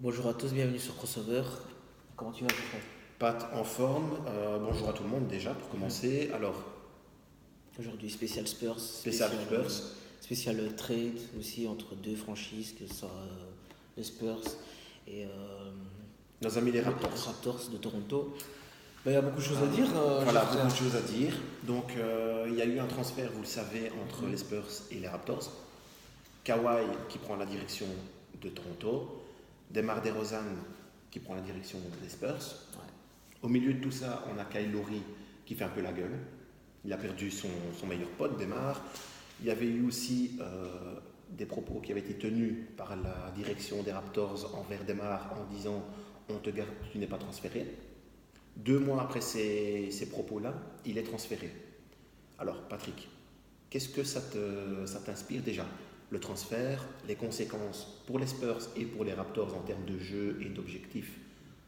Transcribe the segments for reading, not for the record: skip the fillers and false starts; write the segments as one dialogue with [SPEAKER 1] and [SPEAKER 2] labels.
[SPEAKER 1] Bonjour à tous, bienvenue sur Crossover. Comment tu vas, Geoffrey?
[SPEAKER 2] Pat en forme. Bonjour à tout le monde déjà pour
[SPEAKER 1] Mhm.
[SPEAKER 2] commencer. Alors,
[SPEAKER 1] Aujourd'hui, spécial Spurs,
[SPEAKER 2] spécial Spurs,
[SPEAKER 1] spécial trade aussi entre deux franchises, que ce soit les Spurs et
[SPEAKER 2] nos amis les
[SPEAKER 1] les
[SPEAKER 2] Raptors.
[SPEAKER 1] Raptors de Toronto. Il y a beaucoup de choses à dire,
[SPEAKER 2] Voilà,
[SPEAKER 1] Geoffrey.
[SPEAKER 2] beaucoup de choses à dire. Donc, il y a eu un transfert, vous le savez, entre
[SPEAKER 1] Mhm.
[SPEAKER 2] les Spurs et les Raptors. Kawhi qui prend la direction de Toronto. DeMar DeRozan qui prend la direction des Spurs.
[SPEAKER 1] Ouais.
[SPEAKER 2] Au milieu de tout ça, on a Kyle Lowry qui fait un peu la gueule. Il a perdu son meilleur pote, DeMar. Il y avait eu aussi des propos qui avaient été tenus par la direction des Raptors envers Demar en disant on te garde, tu n'es pas transféré. 2 mois après ces propos-là, il est transféré. Alors, Patrick, qu'est-ce que ça t'inspire déjà? Le transfert, les conséquences pour les Spurs et pour les Raptors en termes de jeu et d'objectifs,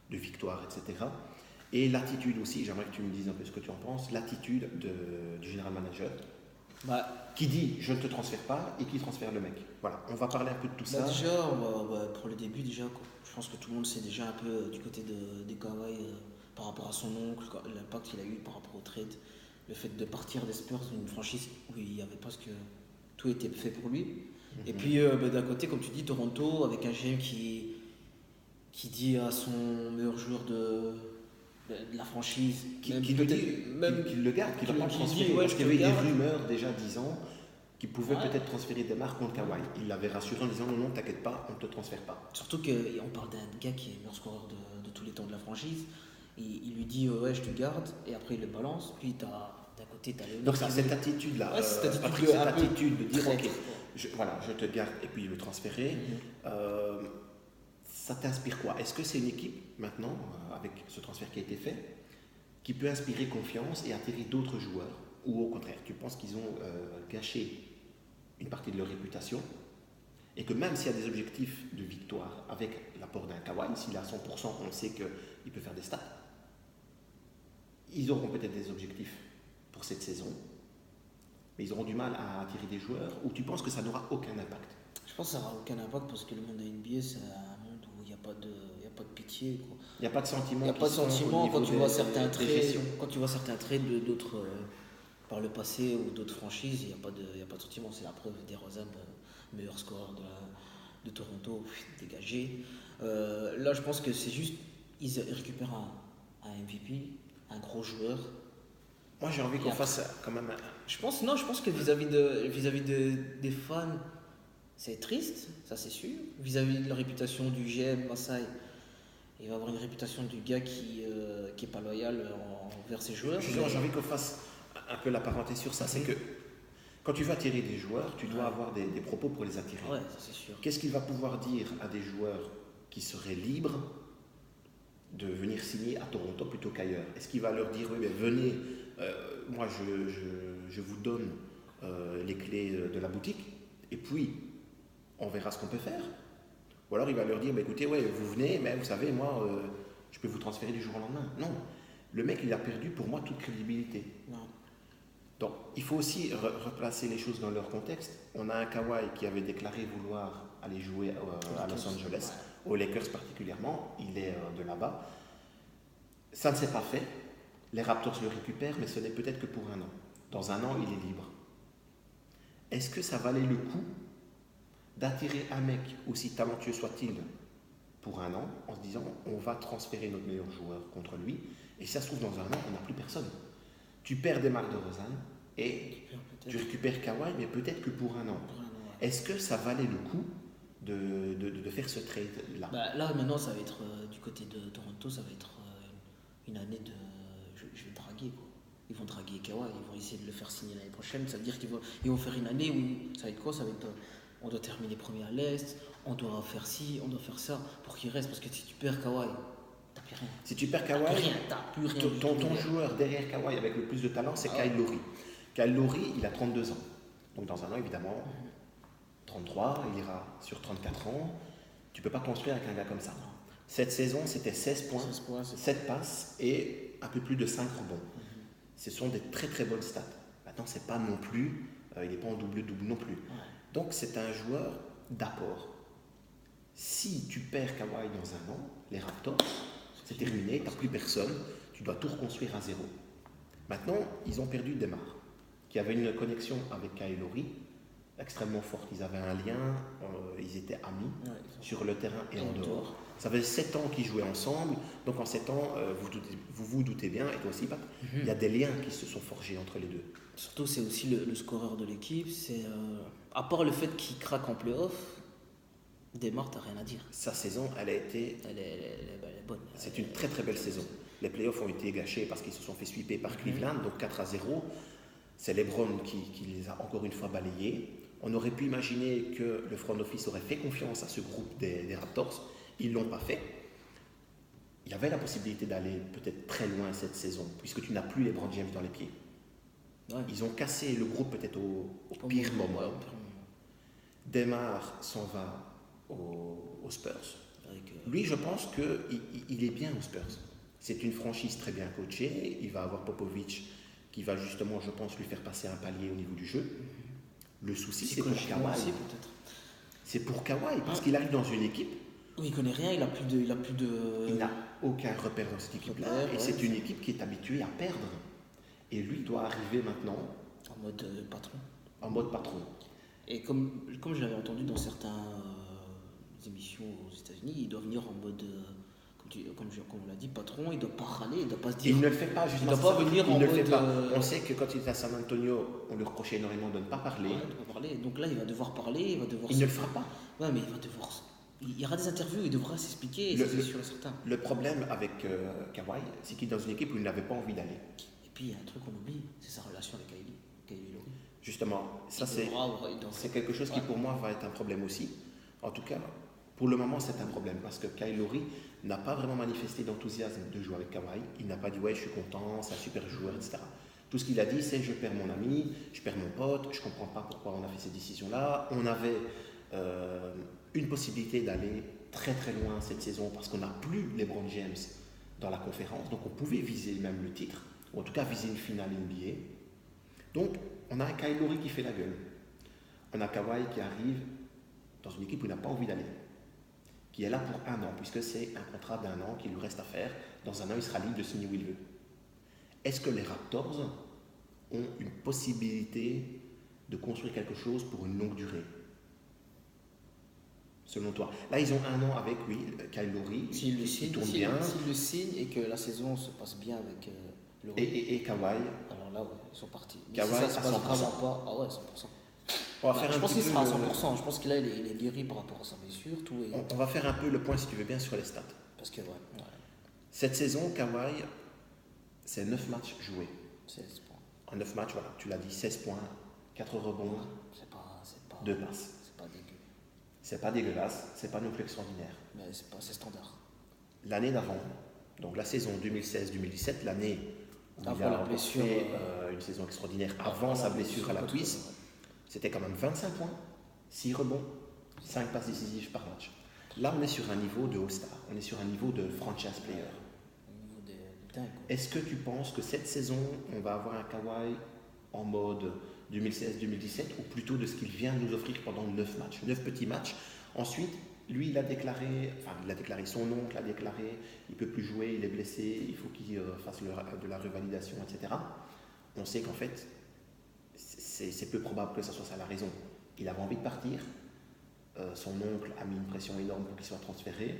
[SPEAKER 2] de victoire, etc. Et l'attitude aussi, j'aimerais que tu me dises un peu ce que tu en penses, l'attitude du général manager
[SPEAKER 1] Bah,
[SPEAKER 2] qui dit je ne te transfère pas et qui transfère le mec. Voilà, on va parler un peu de tout ça.
[SPEAKER 1] déjà, pour le début, déjà, quoi, je pense que tout le monde sait déjà un peu du côté des Kawhi par rapport à son oncle, l'impact qu'il a eu par rapport au trade, le fait de partir des Spurs, une franchise où il y avait presque tout était fait pour lui. Et puis d'un côté, comme tu dis, Toronto, avec un GM qui dit à son meilleur joueur de la franchise, même
[SPEAKER 2] Qui lui
[SPEAKER 1] peut-être
[SPEAKER 2] dit
[SPEAKER 1] même
[SPEAKER 2] qu'il le garde, qu'il ne va pas le
[SPEAKER 1] qui dit
[SPEAKER 2] transférer.
[SPEAKER 1] ouais,
[SPEAKER 2] Parce
[SPEAKER 1] je
[SPEAKER 2] qu'il
[SPEAKER 1] te
[SPEAKER 2] y avait eu des
[SPEAKER 1] garde.
[SPEAKER 2] rumeurs déjà disant qu'il pouvait
[SPEAKER 1] Ouais.
[SPEAKER 2] peut-être transférer des marques contre Kawhi. Il l'avait rassuré en disant non, non, t'inquiète pas, on ne te transfère pas.
[SPEAKER 1] Surtout qu'on parle d'un gars qui est le meilleur scoreur de tous les temps de la franchise. Il lui dit ouais, je te garde, et après il le balance. Puis d'un côté, t'as Léonard
[SPEAKER 2] Donc
[SPEAKER 1] qui
[SPEAKER 2] cette
[SPEAKER 1] lui.
[SPEAKER 2] attitude-là,
[SPEAKER 1] Ouais, c'est cette
[SPEAKER 2] Patrick,
[SPEAKER 1] attitude
[SPEAKER 2] cette
[SPEAKER 1] un peu
[SPEAKER 2] attitude de dire ok,
[SPEAKER 1] traître, quoi.
[SPEAKER 2] voilà, je te garde et puis le transférer,
[SPEAKER 1] Mhm.
[SPEAKER 2] euh, ça t'inspire quoi? Est-ce que c'est une équipe maintenant, avec ce transfert qui a été fait, qui peut inspirer confiance et attirer d'autres joueurs? Ou au contraire, tu penses qu'ils ont gâché une partie de leur réputation et que même s'il y a des objectifs de victoire avec l'apport d'un Kawhi, s'il est à 100%, on sait qu'il peut faire des stats, ils auront peut-être des objectifs pour cette saison, mais ils auront du mal à attirer des joueurs, ou tu penses que ça n'aura aucun impact?
[SPEAKER 1] Je pense que ça n'aura aucun impact parce que le monde de NBA, c'est un monde où il y a pas de pitié, quoi.
[SPEAKER 2] Il n'y a pas de
[SPEAKER 1] Il n'y
[SPEAKER 2] sentiment
[SPEAKER 1] a
[SPEAKER 2] qui
[SPEAKER 1] pas de
[SPEAKER 2] sort au
[SPEAKER 1] sentiment quand
[SPEAKER 2] niveau
[SPEAKER 1] tu vois certains
[SPEAKER 2] des
[SPEAKER 1] traits,
[SPEAKER 2] gestions.
[SPEAKER 1] quand tu vois certains traits d'autres par le passé ou d'autres franchises, il y a pas de sentiment. C'est la preuve des Rosanne, meilleur scoreur de Toronto, dégagé. Là, je pense que c'est juste, ils récupèrent un MVP, un gros joueur.
[SPEAKER 2] Moi j'ai envie
[SPEAKER 1] Et
[SPEAKER 2] qu'on
[SPEAKER 1] après,
[SPEAKER 2] fasse quand même
[SPEAKER 1] non, je pense que des fans, c'est triste, ça c'est sûr. Vis-à-vis de la réputation du GM Masai, il va avoir une réputation du gars qui est pas loyal envers ses joueurs.
[SPEAKER 2] justement, j'ai envie qu'on fasse un peu la parenthèse sur ça. C'est que quand tu veux attirer des joueurs, tu dois
[SPEAKER 1] Ouais.
[SPEAKER 2] avoir des propos pour les attirer.
[SPEAKER 1] Ouais, ça c'est sûr.
[SPEAKER 2] Qu'est-ce qu'il va pouvoir dire à des joueurs qui seraient libres de venir signer à Toronto plutôt qu'ailleurs? Est-ce qu'il va leur dire oui, mais venez, moi je vous donne les clés de la boutique et puis on verra ce qu'on peut faire? Ou alors il va leur dire bah, écoutez, ouais, vous venez, mais vous savez, moi je peux vous transférer du jour au lendemain. Non, le mec il a perdu pour moi toute crédibilité.
[SPEAKER 1] Non.
[SPEAKER 2] Donc, il faut aussi replacer les choses dans leur contexte. On a un Kawhi qui avait déclaré vouloir aller jouer à Los Angeles, aux Lakers particulièrement. Il est de là-bas. Ça ne s'est pas fait. Les Raptors le récupèrent, mais ce n'est peut-être que pour un an. Dans un an, il est libre. Est-ce que ça valait le coup d'attirer un mec, aussi talentueux soit-il, pour un an, en se disant on va transférer notre meilleur joueur contre lui, et si ça se trouve dans un an, on n'a plus personne. Tu perds des marques de Rosanne et tu récupères Kawhi, mais peut-être que pour un an. Est-ce que ça valait le coup de faire ce trade-là?
[SPEAKER 1] Bah, là maintenant ça va être du côté de Toronto, ça va être une année de. Je vais draguer, quoi. Ils vont draguer Kawhi, ils vont essayer de le faire signer l'année prochaine. Ça veut dire ils vont faire une année où ça va être quoi? Ça va être on doit terminer premier à l'Est, on doit faire ci, on doit faire ça pour qu'il reste. Parce que si tu perds Kawhi, t'as plus rien.
[SPEAKER 2] Si tu perds
[SPEAKER 1] T'as plus
[SPEAKER 2] Kawhi,
[SPEAKER 1] rien, t'as plus rien du
[SPEAKER 2] ton
[SPEAKER 1] tout.
[SPEAKER 2] joueur derrière Kawhi avec le plus de talent, c'est
[SPEAKER 1] Ah.
[SPEAKER 2] Kyle Lowry. Kyle Lowry, il a 32 ans. Donc dans un an, évidemment, 33, il ira sur 34 ans. Tu ne peux pas construire avec un gars comme ça. Cette saison, c'était 16 points,
[SPEAKER 1] 16 points,
[SPEAKER 2] 7 passes et un peu plus de 5 rebonds. Ce sont des très très bonnes stats. Maintenant, c'est pas non plus, il n'est pas en double-double non plus.
[SPEAKER 1] Ouais.
[SPEAKER 2] Donc c'est un joueur d'apport. Si tu perds Kawhi dans un an, les Raptors, c'est terminé, tu n'as plus personne, tu dois tout reconstruire à zéro. Maintenant, ils ont perdu Demar, qui avait une connexion avec Kyle Lowry extrêmement forte. Ils avaient un lien, ils étaient amis sur le terrain et en dehors. Ça fait 7 ans qu'ils jouaient ensemble, donc en 7 ans, vous doutez bien, et toi aussi, Pat, il y a des liens qui se sont forgés entre les deux.
[SPEAKER 1] Surtout, c'est aussi le scoreur de l'équipe. À part le fait qu'il craque en playoff, Demar, t'as rien à dire.
[SPEAKER 2] Sa saison, elle est
[SPEAKER 1] bonne.
[SPEAKER 2] C'est une très très belle saison. Les playoffs ont été gâchés parce qu'ils se sont fait sweeper par Cleveland, donc 4-0. C'est LeBron qui les a encore une fois balayés. On aurait pu imaginer que le front office aurait fait confiance à ce groupe des Raptors. Ils ne l'ont pas fait. Il y avait la possibilité d'aller peut-être très loin cette saison, puisque tu n'as plus LeBron James dans les pieds. Ouais. Ils ont cassé le groupe peut-être au pire moment. Demar s'en va aux Spurs. Lui, je pense qu'il est bien aux Spurs. C'est une franchise très bien coachée. Il va avoir Popovich qui va justement, je pense, lui faire passer un palier au niveau du jeu. Le souci, c'est pour Kawhi. C'est pour Kawhi, parce qu'il arrive dans une équipe.
[SPEAKER 1] Oui, il connaît rien, il n'a
[SPEAKER 2] aucun repère dans cette équipe-là. Et c'est une équipe qui est habituée à perdre. Et lui doit arriver maintenant
[SPEAKER 1] en mode patron.
[SPEAKER 2] En mode patron.
[SPEAKER 1] Et comme je l'avais entendu dans certaines émissions aux États-Unis, il doit venir en mode, comme on l'a dit, patron. Il ne doit pas râler, il ne doit pas se dire.
[SPEAKER 2] Il ne le fait pas, justement.
[SPEAKER 1] Il ne doit pas venir en mode.
[SPEAKER 2] On sait que quand il était à San Antonio, on lui reprochait énormément de ne pas parler.
[SPEAKER 1] Ouais, de ne pas parler. Donc là, il va devoir parler,
[SPEAKER 2] il ne le fera pas.
[SPEAKER 1] Ouais, mais il va devoir. Il y aura des interviews, il devra s'expliquer, c'est sûr et certain.
[SPEAKER 2] Le problème avec Kawhi, c'est qu'il est dans une équipe où il n'avait pas envie d'aller.
[SPEAKER 1] Et puis il y a un truc qu'on oublie, c'est sa relation avec Kyle Lowry.
[SPEAKER 2] Justement, ça c'est quelque chose qui pour moi va être un problème aussi. En tout cas, pour le moment c'est un problème parce que Kyle Lowry n'a pas vraiment manifesté d'enthousiasme de jouer avec Kawhi. Il n'a pas dit ouais je suis content, c'est un super joueur, etc. Tout ce qu'il a dit c'est je perds mon ami, je perds mon pote, je ne comprends pas pourquoi on a fait ces décisions-là. On avait une possibilité d'aller très très loin cette saison parce qu'on n'a plus LeBron James dans la conférence, donc on pouvait viser même le titre, ou en tout cas viser une finale NBA. Donc on a un Kyle Lowry qui fait la gueule, on a Kawhi qui arrive dans une équipe où il n'a pas envie d'aller, qui est là pour un an, puisque c'est un contrat d'un an qu'il lui reste à faire. Dans un an il sera libre de signer où il veut. Est-ce que les Raptors ont une possibilité de construire quelque chose pour une longue durée? Selon toi. Là, ils ont un an avec, Kyle Lowry.
[SPEAKER 1] S'il le signe et que la saison se passe bien avec Lowry.
[SPEAKER 2] Et Kawhi.
[SPEAKER 1] Alors là, ils sont partis.
[SPEAKER 2] Kawhi,
[SPEAKER 1] si ça se passe vraiment pas, ah ouais, 100%. Je pense qu'il sera à 100%. Je pense qu'il est guéri par rapport à sa blessure.
[SPEAKER 2] On va faire un peu le point, si tu veux bien, sur les stats.
[SPEAKER 1] Parce que,
[SPEAKER 2] Cette saison, Kawhi, c'est 9 matchs joués.
[SPEAKER 1] 16 points.
[SPEAKER 2] En 9 matchs, voilà, tu l'as dit, 16 points, 4 rebonds, 2 passes. C'est pas dégueulasse, c'est pas non plus extraordinaire.
[SPEAKER 1] Mais c'est standard.
[SPEAKER 2] L'année d'avant, donc la saison 2016-2017, l'année où il a fait une saison extraordinaire avant sa blessure à la cuisse, c'était quand même 25 points, 6 rebonds, 5 passes décisives par match. Là, on est sur un niveau de All-Star, on est sur un niveau de franchise player. Est-ce que tu penses que cette saison, on va avoir un Kawhi en mode 2016-2017 ou plutôt de ce qu'il vient de nous offrir pendant 9 matchs, 9 petits matchs. Ensuite, lui, il a déclaré, son oncle a déclaré, il ne peut plus jouer, il est blessé, il faut qu'il fasse de la revalidation, etc. On sait qu'en fait, c'est peu probable que ce soit ça la raison. Il avait envie de partir, son oncle a mis une pression énorme pour qu'il soit transféré.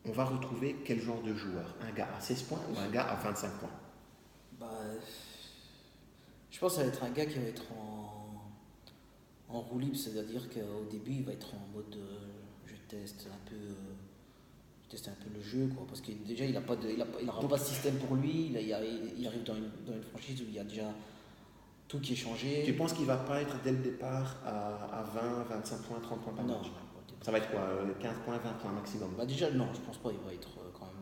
[SPEAKER 2] On va retrouver quel genre de joueur? Un gars à 16 points ou un gars à 25 points?
[SPEAKER 1] Je pense que ça va être un gars qui va être en roue libre, c'est-à-dire qu'au début il va être en mode je teste un peu le jeu, quoi, parce que déjà il n'aura pas de système pour lui, il arrive dans une franchise où il y a déjà tout qui est changé.
[SPEAKER 2] Tu penses qu'il ne va pas être dès le départ à 20, 25 points, 30 points par match? Ça va être quoi, 15 points, 20 points maximum?
[SPEAKER 1] Déjà non, je pense pas, il va être quand même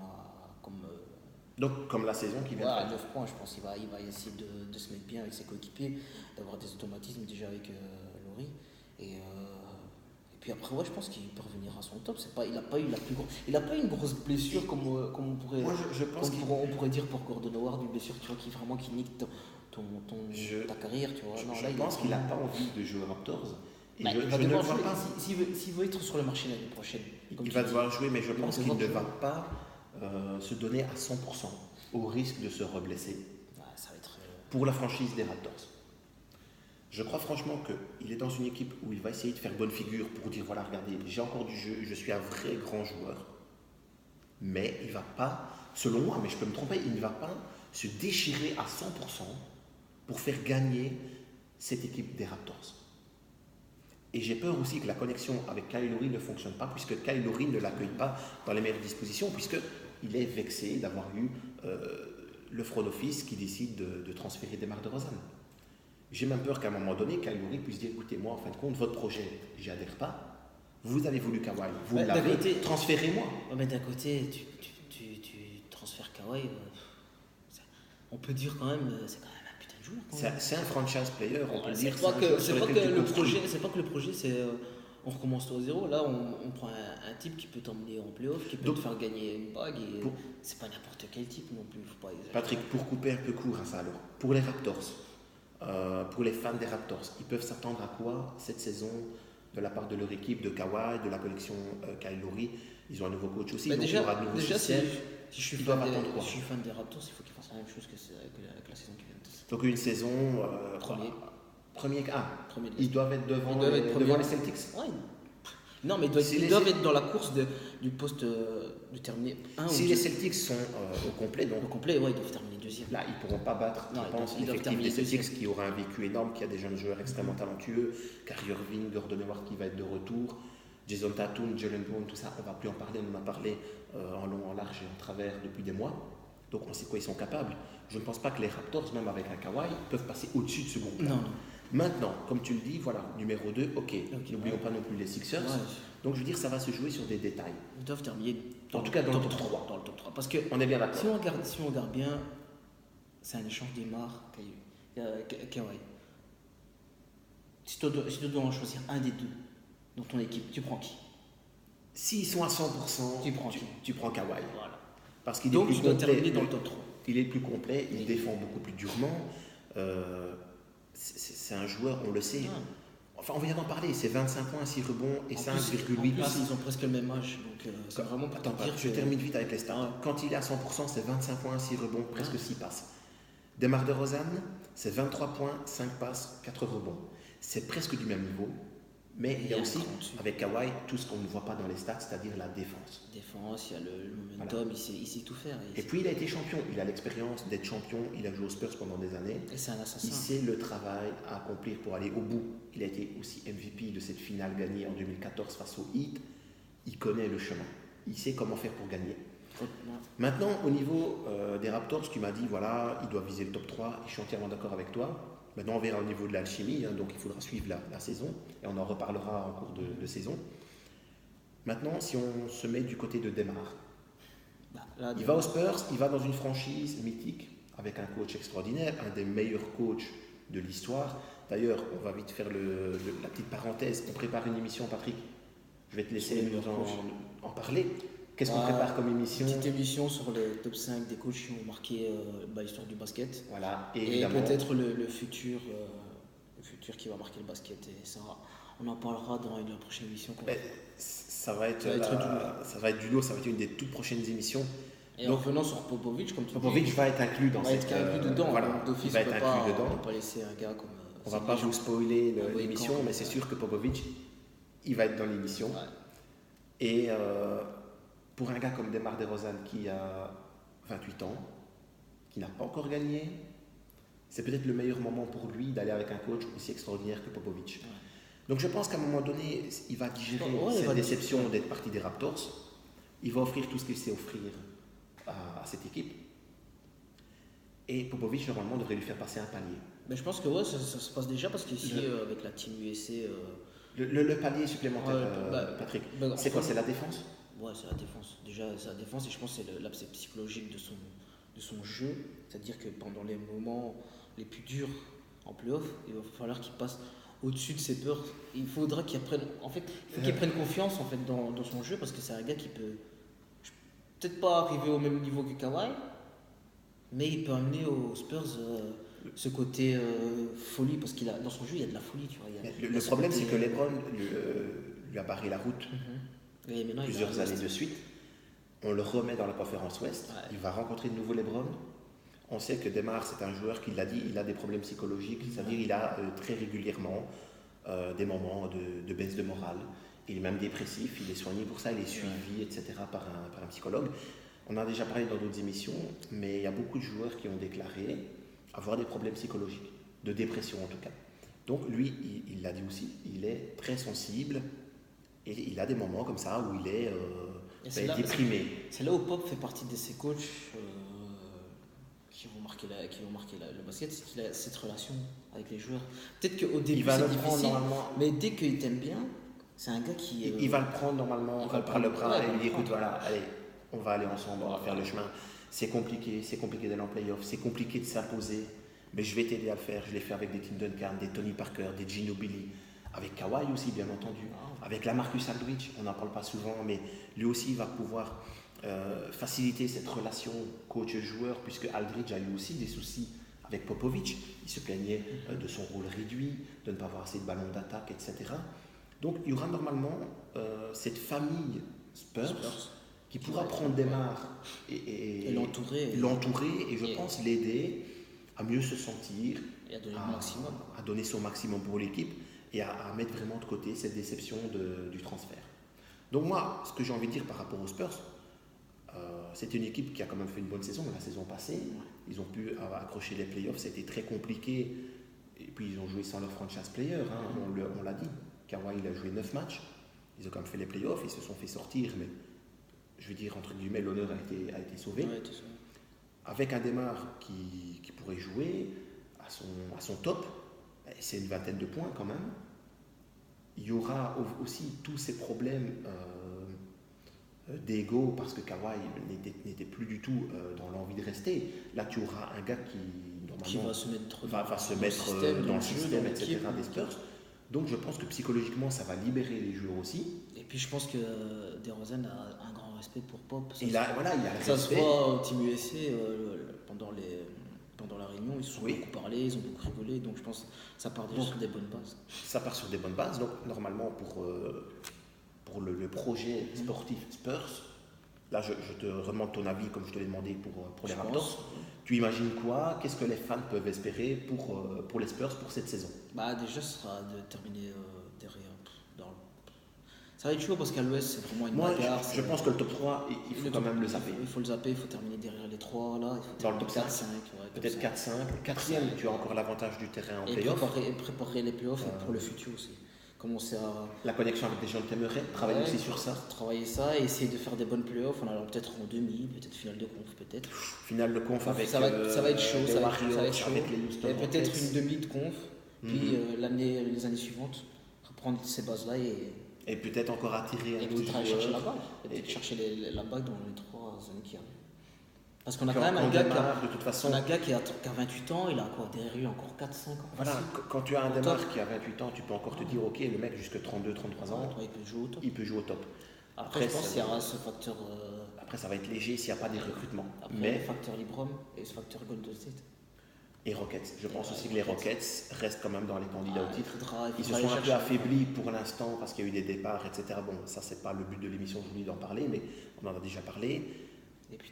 [SPEAKER 2] donc, comme la saison qui vient de faire.
[SPEAKER 1] 9 points, je pense qu'il va essayer de se mettre bien avec ses coéquipiers, d'avoir des automatismes déjà avec Lowry. Et puis après, je pense qu'il peut revenir à son top. Il n'a pas eu une grosse blessure comme on pourrait, on pourrait dire pour Gordon Hayward, une blessure qui nique ta carrière. Tu vois.
[SPEAKER 2] Je pense qu'il n'a pas envie de jouer aux Raptors Et
[SPEAKER 1] Bah, il va
[SPEAKER 2] je ne le
[SPEAKER 1] devoir
[SPEAKER 2] vois
[SPEAKER 1] jouer.
[SPEAKER 2] pas.
[SPEAKER 1] S'il veut être sur le marché l'année prochaine, comme
[SPEAKER 2] Il
[SPEAKER 1] tu
[SPEAKER 2] va
[SPEAKER 1] dis,
[SPEAKER 2] devoir jouer, mais je pense qu'il
[SPEAKER 1] devoir
[SPEAKER 2] ne
[SPEAKER 1] jouer.
[SPEAKER 2] va pas se donner à 100% au risque de se reblesser
[SPEAKER 1] ça va être.
[SPEAKER 2] pour la franchise des Raptors. Je crois franchement qu'il est dans une équipe où il va essayer de faire bonne figure pour dire voilà, regardez, j'ai encore du jeu, je suis un vrai grand joueur. Mais il ne va pas, selon moi, mais je peux me tromper, il ne va pas se déchirer à 100% pour faire gagner cette équipe des Raptors. Et j'ai peur aussi que la connexion avec Kyle Lowry ne fonctionne pas, puisque Kyle Lowry ne l'accueille pas dans les meilleures dispositions, puisqu'il est vexé d'avoir eu le front office qui décide de transférer DeMar DeRozan. J'ai même peur qu'à un moment donné, Kyle Lowry puisse dire écoutez, moi, en fin de compte, votre projet, j'y adhère pas. Vous avez voulu Kawhi, vous l'avez, transférez-moi.
[SPEAKER 1] Mais d'un côté, tu transfères Kawhi. On peut dire quand même, c'est quand même un putain de joueur.
[SPEAKER 2] C'est un franchise player, on peut le dire.
[SPEAKER 1] C'est pas que le projet, c'est on recommence tout à zéro. Là, on prend un type qui peut t'emmener en playoff, qui peut te faire gagner une bague. Et c'est pas n'importe quel type non plus. Faut pas exagérer.
[SPEAKER 2] Patrick, pour couper un peu court à ça alors, pour les Raptors, pour les fans des Raptors, ils peuvent s'attendre à quoi cette saison de la part de leur équipe, de Kawhi, de la collection Kyle Lowry? Ils ont un nouveau coach aussi, donc il y aura de nouveaux systèmes.
[SPEAKER 1] Si je suis fan des Raptors, il faut qu'ils fassent la même chose que la saison qui vient de se.
[SPEAKER 2] Donc une saison premier. Ils doivent être devant les Celtics.
[SPEAKER 1] Ouais. Non, mais ils doivent être dans la course du poste de terminer.
[SPEAKER 2] Si les Celtics sont au complet, donc
[SPEAKER 1] au complet, ouais, ils doivent terminer deuxième.
[SPEAKER 2] Là, ils ne pourront pas battre, je pense, l'effectif des Celtics qui aura un vécu énorme, qui a des jeunes joueurs extrêmement talentueux, Kyrie Irving, Gordon Hayward qui va être de retour, Jason Tatum, Jalen Brown, tout ça, on ne va plus en parler, on en a parlé en long, en large et en travers depuis des mois. Donc on sait quoi ils sont capables. Je ne pense pas que les Raptors, même avec un Kawhi, peuvent passer au-dessus de ce groupe.
[SPEAKER 1] Non.
[SPEAKER 2] Maintenant, comme tu le dis, voilà, numéro 2, ok. N'oublions pas non plus les Sixers. Ouais. Donc je veux dire, ça va se jouer sur des détails.
[SPEAKER 1] Ils doivent terminer
[SPEAKER 2] en tout cas dans le top 3.
[SPEAKER 1] Dans le top 3. Parce que
[SPEAKER 2] on est bien d'accord.
[SPEAKER 1] Si on regarde bien, c'est un échange d'Emar, Kawhi. Si tu dois en choisir un des deux dans ton équipe, tu prends qui?
[SPEAKER 2] S'ils sont à 100%, tu prends Kawhi.
[SPEAKER 1] Voilà.
[SPEAKER 2] Parce qu'il
[SPEAKER 1] donc
[SPEAKER 2] est plus
[SPEAKER 1] tu dois
[SPEAKER 2] complet,
[SPEAKER 1] terminer dans le top 3.
[SPEAKER 2] Il est plus complet, il défend beaucoup plus durement. C'est un joueur, on le sait. Enfin, on vient d'en parler, c'est 25 points, 6 rebonds et 5,8 passes.
[SPEAKER 1] Ils ont presque le même âge, donc c'est vraiment pour
[SPEAKER 2] dire. Je termine vite avec les stats. Quand il est à 100%, c'est 25 points, 6 rebonds, presque 6 passes. DeMar DeRozan, c'est 23 points, 5 passes, 4 rebonds. C'est presque du même niveau, mais il y a aussi, avec Kawhi, tout ce qu'on ne voit pas dans les stats, c'est-à-dire la défense.
[SPEAKER 1] Il y a le momentum, voilà. il sait tout faire.
[SPEAKER 2] Et puis il a été champion, il a l'expérience d'être champion, il a joué aux Spurs pendant des années.
[SPEAKER 1] Et c'est un assassin.
[SPEAKER 2] Il sait le travail à accomplir pour aller au bout. Il a été aussi MVP de cette finale gagnée en 2014 face au Heat. Il connaît le chemin, il sait comment faire pour gagner. Maintenant, au niveau des Raptors, tu m'as dit, voilà, il doit viser le top 3, je suis entièrement d'accord avec toi. Maintenant, on verra au niveau de l'alchimie, donc il faudra suivre la saison, et on en reparlera en cours de saison. Maintenant, si on se met du côté de DeMar, il va aux Spurs, il va dans une franchise mythique, avec un coach extraordinaire, un des meilleurs coachs de l'histoire. D'ailleurs, on va vite faire la petite parenthèse, on prépare une émission, Patrick, je vais te laisser nous en parler. Qu'est-ce qu'on prépare comme émission?
[SPEAKER 1] Une petite émission sur le top 5 des coachs qui ont marqué l'histoire du basket.
[SPEAKER 2] Voilà,
[SPEAKER 1] et peut-être le futur qui va marquer le basket. Et ça, on en parlera dans la prochaine émission.
[SPEAKER 2] Ça va être du lot, ça va être une des toutes prochaines émissions.
[SPEAKER 1] Et donc, en revenant sur Popovic, comme tu
[SPEAKER 2] Popovic
[SPEAKER 1] dis,
[SPEAKER 2] va être inclus dans cette...
[SPEAKER 1] dedans.
[SPEAKER 2] Voilà,
[SPEAKER 1] d'office,
[SPEAKER 2] il va être inclus dedans.
[SPEAKER 1] On ne peut pas laisser un gars comme...
[SPEAKER 2] On ne va pas vous spoiler l'émission, mais c'est sûr que Popovic, il va être dans l'émission. Ouais. Et pour un gars comme DeMar DeRozan qui a 28 ans, qui n'a pas encore gagné, c'est peut-être le meilleur moment pour lui d'aller avec un coach aussi extraordinaire que Popovic. Ouais. Donc je pense qu'à un moment donné, il va digérer cette déception d'être parti des Raptors. Il va offrir tout ce qu'il sait offrir à cette équipe. Et Popovic, normalement, devrait lui faire passer un palier.
[SPEAKER 1] Mais je pense que ça se passe déjà parce qu'ici, avec la team USA...
[SPEAKER 2] Le palier supplémentaire, Patrick, c'est quoi? C'est la défense?
[SPEAKER 1] Ouais, c'est la défense. Déjà, c'est la défense et je pense que c'est l'aspect psychologique de son jeu. C'est-à-dire que pendant les moments les plus durs en playoff, il va falloir qu'il passe au-dessus de ses peurs. Il faudra qu'il prenne confiance en fait, dans son jeu parce que c'est un gars qui peut peut-être pas arriver au même niveau que Kawhi, mais il peut amener aux Spurs ce côté folie, parce qu'il a dans son jeu il y a de la folie, tu vois.
[SPEAKER 2] Le problème, c'est que LeBron lui a barré la route
[SPEAKER 1] et maintenant,
[SPEAKER 2] plusieurs années de suite. On le remet dans la conférence Ouest. Ouais. Il va rencontrer de nouveau LeBron. On sait que Demar, c'est un joueur qui l'a dit, il a des problèmes psychologiques, c'est-à-dire il a très régulièrement des moments de baisse de morale. Il est même dépressif, il est soigné pour ça, il est suivi, etc. par un psychologue. On en a déjà parlé dans d'autres émissions, mais il y a beaucoup de joueurs qui ont déclaré avoir des problèmes psychologiques, de dépression en tout cas. Donc lui, il l'a dit aussi, il est très sensible et il a des moments comme ça où il est déprimé.
[SPEAKER 1] C'est là où Pop fait partie de ces coachs qui vont marquer le basket, c'est qu'il a cette relation avec les joueurs. Peut-être qu'au début c'est difficile, mais dès qu'il t'aime bien, c'est un gars qui...
[SPEAKER 2] il va le prendre normalement par le bras et lui dire écoute voilà, allez, on va aller ensemble, on va faire le chemin. C'est compliqué d'aller en playoff, c'est compliqué de s'imposer, mais je vais t'aider à le faire. Je l'ai fait avec des Tim Duncan, des Tony Parker, des Ginobili, avec Kawhi aussi bien entendu, avec LaMarcus Aldridge, on n'en parle pas souvent, mais lui aussi va pouvoir faciliter cette relation coach-joueur, puisque Aldridge a eu aussi des soucis avec Popovich. Il se plaignait de son rôle réduit, de ne pas avoir assez de ballons d'attaque, etc. Donc il y aura normalement cette famille Spurs qui pourra prendre Demar et l'entourer et je pense l'aider à mieux se sentir,
[SPEAKER 1] et à donner le maximum.
[SPEAKER 2] À donner son maximum pour l'équipe et à mettre vraiment de côté cette déception du transfert. Donc moi, ce que j'ai envie de dire par rapport aux Spurs, c'était une équipe qui a quand même fait une bonne saison la saison passée. Ils ont pu accrocher les playoffs, c'était très compliqué. Et puis ils ont joué sans leur franchise player, on l'a dit. Kawhi il a joué 9 matchs, ils ont quand même fait les playoffs, ils se sont fait sortir, mais je veux dire, entre guillemets, l'honneur a été sauvé. Avec un Demar qui pourrait jouer à son top, c'est une vingtaine de points quand même. Il y aura aussi tous ces problèmes d'ego parce que Kawhi n'était plus du tout dans l'envie de rester. Là, tu auras un gars qui normalement
[SPEAKER 1] va se mettre
[SPEAKER 2] dans le système, etc. des Spurs. Donc je pense que psychologiquement, ça va libérer les joueurs aussi.
[SPEAKER 1] Et puis je pense que DeRozan a un grand respect pour Pop.
[SPEAKER 2] Il a
[SPEAKER 1] ça se voit au Team USA pendant la réunion, ils se sont beaucoup parlé, ils ont beaucoup rigolé, donc je pense que ça part déjà sur des bonnes bases.
[SPEAKER 2] Ça part sur des bonnes bases, donc normalement pour le projet sportif Spurs, là je te demande ton avis comme je te l'ai demandé pour les Raptors. Tu imagines quoi? Qu'est-ce que les fans peuvent espérer pour les Spurs pour cette saison?
[SPEAKER 1] Déjà ce sera de terminer derrière. Ça va être chaud parce qu'à l'Ouest c'est vraiment une bagarre.
[SPEAKER 2] Je pense que le top 3, il faut quand même le zapper.
[SPEAKER 1] Il faut le zapper, il faut terminer derrière les 3 là.
[SPEAKER 2] Dans le top 5, peut-être 4-5. Quatrième, tu as encore l'avantage du terrain en playoff.
[SPEAKER 1] Et préparer les playoffs pour le futur aussi. Commencer à...
[SPEAKER 2] La connexion avec des gens que tu aimerais, travailler aussi sur ça.
[SPEAKER 1] Travailler ça et essayer de faire des bonnes playoffs. On allant peut-être en demi, peut-être finale de conf, peut-être.
[SPEAKER 2] Finale de conf avec
[SPEAKER 1] ça va être chaud,
[SPEAKER 2] ça va être chaud. Avec les Houston
[SPEAKER 1] et peut-être une demi de conf, puis les années suivantes, reprendre ces bases-là
[SPEAKER 2] et peut-être encore attirer un autre
[SPEAKER 1] joueur. Chercher la bague. Et peut-être chercher la bague dans les 3 années qui arrivent. Parce qu'on a quand même un gars qui a 28 ans, il a quoi derrière lui encore 4-5 ans.
[SPEAKER 2] Voilà, quand tu as un Demar qui a 28 ans, tu peux encore te dire ok, le mec jusqu'à 32-33 ans, il peut jouer au top.
[SPEAKER 1] Après je pense qu'il y aura ce facteur.
[SPEAKER 2] Après ça va être léger s'il n'y a pas des recrutements.
[SPEAKER 1] Après le facteur Librom et ce facteur Golden State.
[SPEAKER 2] Et Rockets. Je pense aussi que les Rockets restent quand même dans les candidats au titre. Ils se sont un peu affaiblis pour l'instant parce qu'il y a eu des départs, etc. Bon, ça c'est pas le but de l'émission aujourd'hui d'en parler, mais on en a déjà parlé.
[SPEAKER 1] Et puis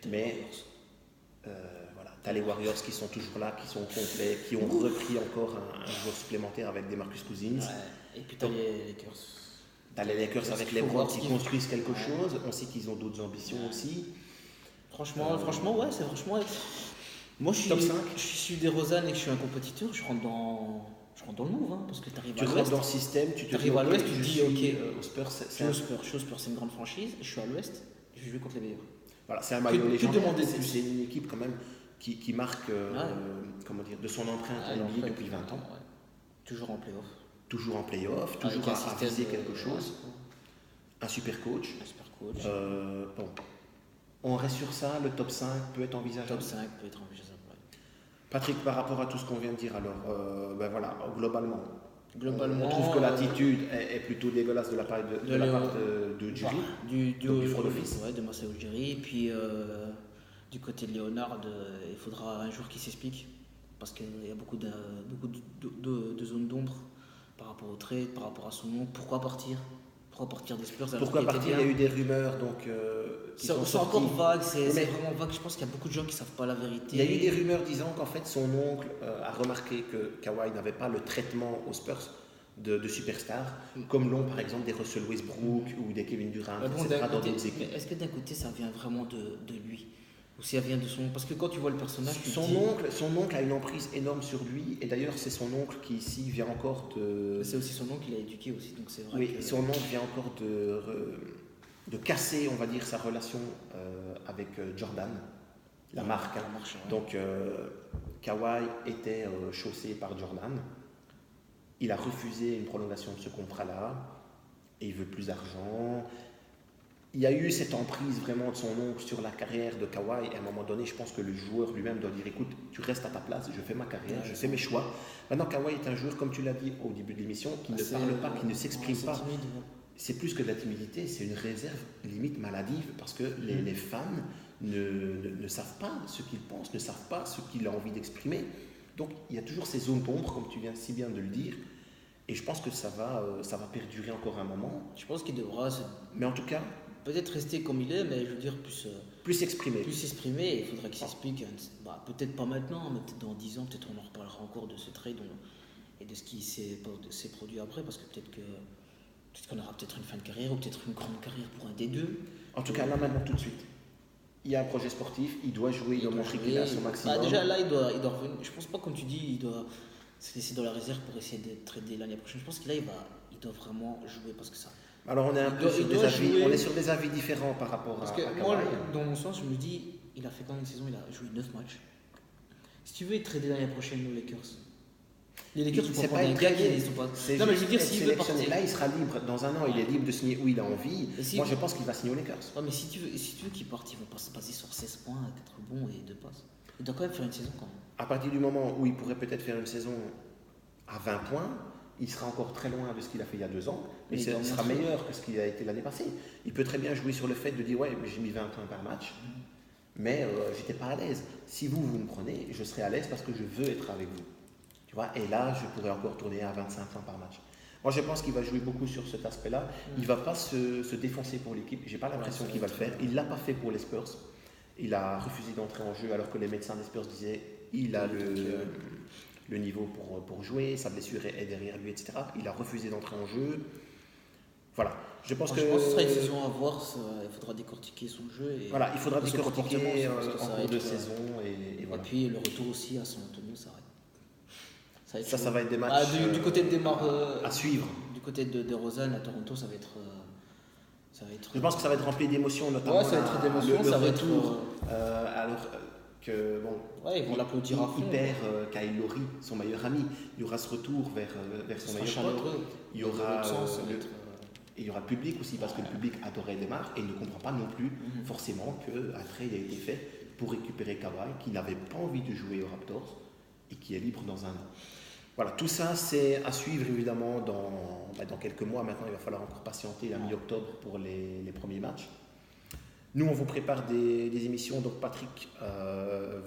[SPEAKER 2] voilà, tu as les Warriors qui sont toujours là, qui sont complets, qui ont repris encore un joueur supplémentaire avec des Marcus Cousins.
[SPEAKER 1] Et puis tu as les Lakers.
[SPEAKER 2] Tu as les Lakers avec les Bron qui construisent quelque chose. On sait qu'ils ont d'autres ambitions aussi.
[SPEAKER 1] Franchement, c'est franchement. Moi, je suis DeRozan et que je suis un compétiteur, je rentre dans le move, parce que tu arrives à l'Ouest.
[SPEAKER 2] Tu rentres dans le système, tu
[SPEAKER 1] arrives à l'Ouest, tu te dis
[SPEAKER 2] ok. Au Spurs,
[SPEAKER 1] c'est une grande franchise, je suis à l'Ouest, je vais contre les meilleurs.
[SPEAKER 2] Voilà, c'est un maillot légendaire. C'est une équipe quand même qui marque comment dire, de son empreinte à NBA depuis 20 ans.
[SPEAKER 1] Ouais. Toujours en playoff.
[SPEAKER 2] Toujours à viser quelque chose. Un super coach. Bon. On reste sur ça, le top 5 peut être envisageable.
[SPEAKER 1] Top 5 peut être envisageable, ouais.
[SPEAKER 2] Patrick, par rapport à tout ce qu'on vient de dire, alors, voilà, globalement,
[SPEAKER 1] on
[SPEAKER 2] trouve que l'attitude est plutôt dégueulasse de la part de Jury, du front office.
[SPEAKER 1] Ouais, de Masai Ujiri. Et puis, du côté de Leonard, il faudra un jour qu'il s'explique. parce qu'il y a beaucoup de zones d'ombre par rapport au trade, par rapport à son nom. Pourquoi partir des Spurs alors
[SPEAKER 2] Pourquoi
[SPEAKER 1] qu'il était
[SPEAKER 2] partir? Il y a eu des rumeurs donc, qui sont
[SPEAKER 1] C'est
[SPEAKER 2] sorties.
[SPEAKER 1] encore vague, c'est
[SPEAKER 2] Mais
[SPEAKER 1] vraiment vague. Je pense qu'il y a beaucoup de gens qui ne savent pas la vérité.
[SPEAKER 2] il y a eu des rumeurs disant qu'en fait son oncle a remarqué que Kawhi n'avait pas le traitement aux Spurs de superstars, comme l'ont par exemple des Russell Westbrook ou des Kevin Durant,
[SPEAKER 1] Bon,
[SPEAKER 2] etc. dans d'autres équipes.
[SPEAKER 1] mais est-ce que d'un côté ça vient vraiment de lui? Ou ça vient de son. Parce que quand tu vois le personnage, tu te
[SPEAKER 2] Son
[SPEAKER 1] dis.
[SPEAKER 2] oncle a une emprise énorme sur lui, et d'ailleurs c'est son oncle qui ici vient encore de...
[SPEAKER 1] C'est aussi son oncle qui l'a éduqué aussi, donc c'est vrai.
[SPEAKER 2] Oui,
[SPEAKER 1] Que...
[SPEAKER 2] son oncle vient encore de casser, on va dire, sa relation avec Jordan, la marque. Hein.
[SPEAKER 1] La marche, ouais.
[SPEAKER 2] Donc Kawhi était chaussé par Jordan. Il a refusé une prolongation de ce contrat-là et il veut plus d'argent. Il y a eu cette emprise vraiment de son oncle sur la carrière de Kawhi. Et à un moment donné, je pense que le joueur lui-même doit dire écoute, tu restes à ta place, je fais ma carrière, je fais mes choix. Maintenant, Kawhi est un joueur, comme tu l'as dit au début de l'émission, qui ne parle pas, qui ne s'exprime pas.
[SPEAKER 1] Timide,
[SPEAKER 2] C'est plus que de la timidité, c'est une réserve limite maladive parce que les fans ne savent pas ce qu'il pense, ne savent pas ce qu'il a envie d'exprimer. Donc il y a toujours ces zones d'ombre, comme tu viens si bien de le dire, et je pense que ça va perdurer encore un moment.
[SPEAKER 1] Je pense qu'il devra
[SPEAKER 2] Mais en tout cas,
[SPEAKER 1] peut-être rester comme il est, mais je veux dire
[SPEAKER 2] plus exprimé.
[SPEAKER 1] Plus s'exprimer, il faudrait qu'il s'explique. Peut-être pas maintenant, mais peut-être dans 10 ans, peut-être on en reparlera encore de ce trade et de ce qui s'est produit après, parce que peut-être qu'on aura peut-être une fin de carrière ou peut-être une grande carrière pour un des deux.
[SPEAKER 2] En tout cas, là maintenant, tout de suite. Il y a un projet sportif, il doit jouer, il doit montrer qu'il a son maximum.
[SPEAKER 1] Déjà là, il doit revenir. Je pense pas, comme tu dis, il doit se laisser dans la réserve pour essayer d'être tradé l'année prochaine. Je pense qu'il doit vraiment jouer parce que ça.
[SPEAKER 2] Alors on est un peu sur des avis différents par rapport
[SPEAKER 1] parce
[SPEAKER 2] à
[SPEAKER 1] que
[SPEAKER 2] Kawhi.
[SPEAKER 1] moi, dans mon sens, je me dis, il a fait quand même une saison, il a joué 9 matchs. Si tu veux être tradé l'année prochaine aux Lakers, les Lakers, tu peux prendre un gars qui sont pas.
[SPEAKER 2] Non, mais je veux dire, s'il veut partir. Là, il sera libre. Dans un an, il est libre de signer où il a envie. Moi, je pense qu'il va signer aux Lakers.
[SPEAKER 1] Ouais, mais si tu veux qu'il parte, ils vont pas se baser sur 16 points, 4 rebonds et 2 passes. Il doit quand même faire une saison quand même.
[SPEAKER 2] À partir du moment où il pourrait peut-être faire une saison à 20 points, il sera encore très loin de ce qu'il a fait il y a 2 ans, mais il sera meilleur que ce qu'il a été l'année passée. Il peut très bien jouer sur le fait de dire ouais, mais j'ai mis 20 points par match, mais j'étais pas à l'aise. Si vous me prenez, je serai à l'aise parce que je veux être avec vous. Tu vois, et là, je pourrais encore tourner à 25 points par match. Moi, je pense qu'il va jouer beaucoup sur cet aspect-là. Il ne va pas se défoncer pour l'équipe. Je n'ai pas l'impression qu'il va le faire. Il ne l'a pas fait pour les Spurs. Il a refusé d'entrer en jeu alors que les médecins des Spurs disaient il a le niveau pour jouer, sa blessure est derrière lui, etc. Il a refusé d'entrer en jeu. Voilà. Je pense que
[SPEAKER 1] ce sera une saison à voir. Il faudra décortiquer son jeu.
[SPEAKER 2] Voilà, il faudra décortiquer en cours de saison. Et voilà.
[SPEAKER 1] Et puis le retour aussi à San Antonio, ça
[SPEAKER 2] va être des matchs
[SPEAKER 1] du côté de Demar
[SPEAKER 2] à suivre.
[SPEAKER 1] Du côté de Rosanne à Toronto, ça va être.
[SPEAKER 2] Je pense que ça va être rempli d'émotions, notamment.
[SPEAKER 1] Ouais, ça va être d'émotions. Ça va
[SPEAKER 2] retour. Alors que
[SPEAKER 1] ils vont l'applaudir à fond.
[SPEAKER 2] Il perd Kyle Lowry, son meilleur ami. Il y aura ce retour vers son meilleur pote. Il y aura il y aura le public aussi, parce que le public adorait Demar et il ne comprend pas non plus forcément qu'un trade a été fait pour récupérer Kawhi, qui n'avait pas envie de jouer aux Raptors et qui est libre dans un an. Voilà, tout ça c'est à suivre évidemment dans quelques mois. Maintenant, il va falloir encore patienter la mi-octobre pour les premiers matchs. Nous, on vous prépare des émissions. Donc, Patrick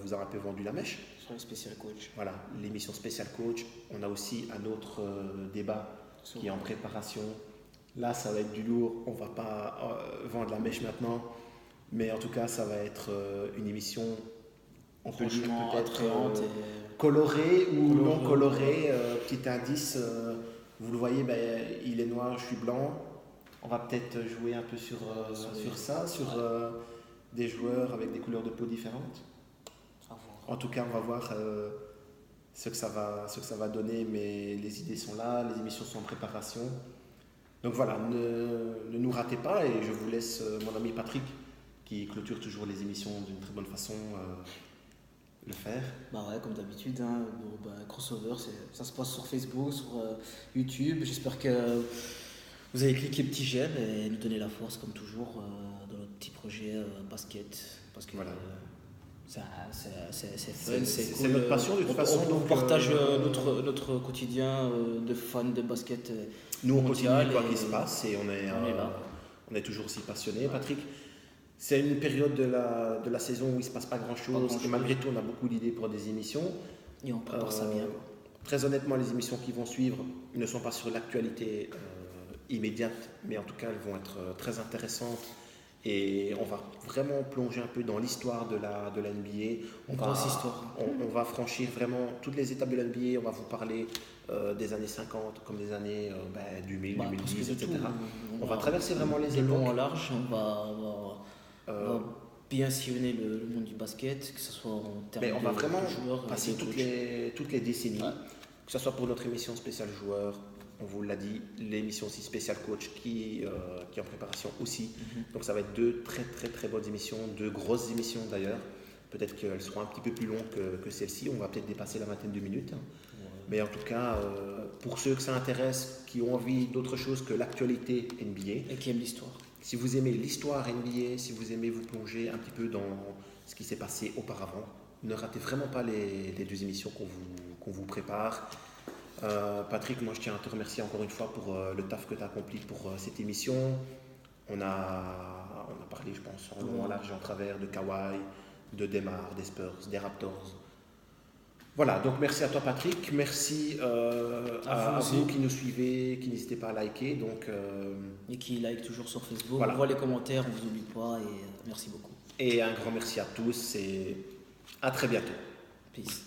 [SPEAKER 2] vous a un peu vendu la mèche.
[SPEAKER 1] Sur le spécial coach.
[SPEAKER 2] Voilà, l'émission spécial coach. On a aussi un autre débat qui est en préparation. Là, ça va être du lourd. On ne va pas vendre la mèche maintenant. Mais en tout cas, ça va être une émission, on peut dire peut-être colorée ou non colorée. Petit indice, vous le voyez, il est noir, je suis blanc. On va peut-être jouer un peu sur ça, sur des joueurs avec des couleurs de peau différentes. En tout cas, on va voir ce que ça va donner, mais les idées sont là, les émissions sont en préparation. Donc voilà, ne nous ratez pas et je vous laisse mon ami Patrick, qui clôture toujours les émissions d'une très bonne façon, le faire.
[SPEAKER 1] Comme d'habitude, crossover, ça se passe sur Facebook, sur YouTube. J'espère que vous avez cliqué petit j'aime et nous donner la force comme toujours dans notre petit projet basket. Parce que
[SPEAKER 2] voilà.
[SPEAKER 1] C'est fun, c'est cool.
[SPEAKER 2] C'est notre passion de toute façon.
[SPEAKER 1] On partage notre quotidien de fans de basket.
[SPEAKER 2] Nous on continue quoi qu'il se passe et on est là. On est toujours aussi passionnés. Patrick, c'est une période de la saison où il ne se passe pas grand chose et malgré tout on a beaucoup d'idées pour des émissions.
[SPEAKER 1] Et on prépare ça bien.
[SPEAKER 2] Très honnêtement, les émissions qui vont suivre ne sont pas sur l'actualité immédiate, mais en tout cas, elles vont être très intéressantes. Et on va vraiment plonger un peu dans l'histoire de la NBA.
[SPEAKER 1] Une grosse histoire.
[SPEAKER 2] On va franchir vraiment toutes les étapes de la NBA. On va vous parler des années 50 comme des années du 1000, 2010, etc. On va traverser vraiment les époques.
[SPEAKER 1] De long en large, on va bien sillonner le monde du basket, que ce soit en termes
[SPEAKER 2] mais on va vraiment
[SPEAKER 1] de joueurs,
[SPEAKER 2] passer toutes les décennies, que ce soit pour notre émission spéciale joueur, on vous l'a dit, l'émission aussi spéciale coach qui est en préparation aussi. Donc ça va être deux très très très bonnes émissions, deux grosses émissions d'ailleurs. Peut-être qu'elles seront un petit peu plus longues que celle-ci, on va peut-être dépasser la vingtaine de minutes. Mais en tout cas, pour ceux que ça intéresse, qui ont envie d'autre chose que l'actualité NBA.
[SPEAKER 1] Et qui aiment l'histoire.
[SPEAKER 2] Si vous aimez l'histoire NBA, si vous aimez vous plonger un petit peu dans ce qui s'est passé auparavant, ne ratez vraiment pas les deux émissions qu'on vous prépare. Patrick, moi je tiens à te remercier encore une fois pour le taf que tu as accompli pour cette émission. On a parlé, je pense, en long, en large et en travers de Kawhi, de Demar, des Spurs, des Raptors. Voilà, donc merci à toi Patrick, merci à vous qui nous suivez, qui n'hésitez pas à liker.
[SPEAKER 1] Et qui like toujours sur Facebook,
[SPEAKER 2] voilà.
[SPEAKER 1] On voit les commentaires, on ne vous oublie pas et merci beaucoup.
[SPEAKER 2] Et un grand merci à tous et à très bientôt.
[SPEAKER 1] Peace.